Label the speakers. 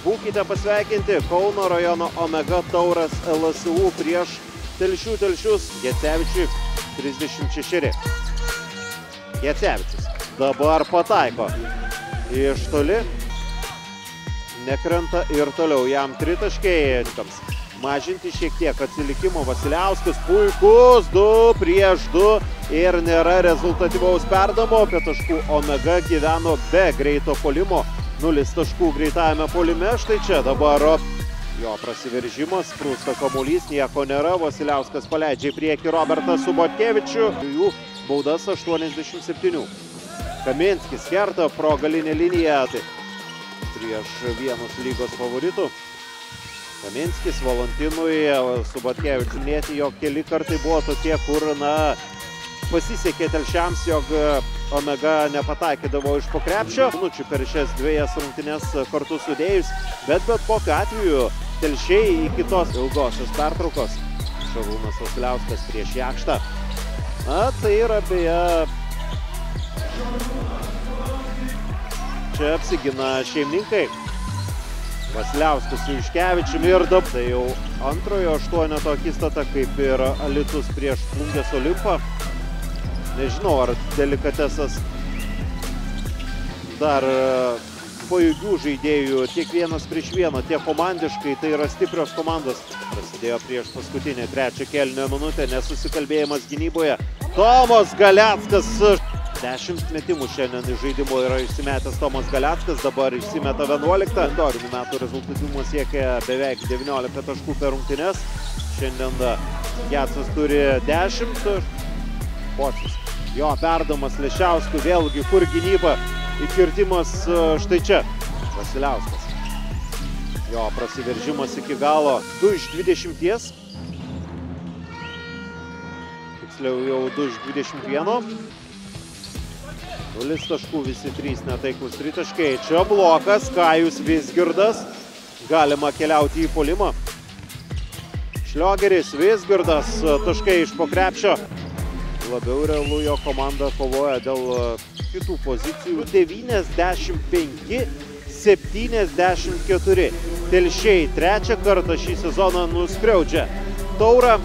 Speaker 1: Būkite pasveikinti Kauno rajono Omega Tauras LSU prieš Telšius. Gecevičiui 36. Gecevičius dabar pataiko iš toli. Nekrenta ir toliau jam tritaškiai. Mažinti šiek tiek atsilikimo. Vasiliauskas puikus 2-2 ir nėra rezultatyvaus perdamo. Apie taškų Omega gyveno be greito puolimo. 0 taškų greitajame puolime. Štai čia dabar jo prasiveržimas. Sprūsta kamuolys, nieko nėra. Vasiliauskas paleidžia į priekį Robertą Subotkevičių. Jų baudas 87. Kaminskis kerta pro galinę liniją. Prieš vienus lygos favoritų. Kaminskis Valantinui, Subotkevičių nėti, jog keli kartai buvo tokie, kur pasisekė telšiams, jog Omega nepataikydavo iš po krepšio. Minučių per šias dviejas rungtynes kartu sudėjus, bet kokiu atveju telšiai iki tos ilgosios pertraukos. Šarūnas Vasiliauskas prieš Jakštą. Tai yra beje... Čia apsigina šeimininkai. Vasiliauskas su Juškevičiumi ir dabar. Tai jau antrojo aštuoneto akistata, kaip ir Alytus prieš Plungės Olimpą. Nežinau, ar delikatesas dar pajėgių žaidėjų tiek vienas prieš vieną, tiek komandiškai. Tai yra stiprios komandos. Prasidėjo prieš paskutinį trečią kėlinio minutę, nesusikalbėjimas gynyboje. Tomas Galeckas. 10 metimų šiandien iš žaidimo yra išsimetęs Tomas Galeckas, dabar išsimeta 11. Kalendorinių metų rezultatyvumas siekia beveik 19 taškų per rungtynes. Šiandien Gecas turi 10. Pocius. Jo perdamas Leščiauskui, vėlgi kur gynyba, įkirtimas štai čia. Vasiliauskas. Jo prasiveržimas iki galo 2 iš 20. Tiksliau jau 2 iš 21. 0 taškų, visi 3 netaiklus tritaškai. Čia blokas, Kajus Vizgirdas. Galima keliauti į puolimą. Šliogeris, Vizgirdas, taškai iš po krepšio. Labiau realu, jo komanda kovoja dėl kitų pozicijų. 95-74. Telšiai trečią kartą šį sezoną nuskriaudžia Taurą.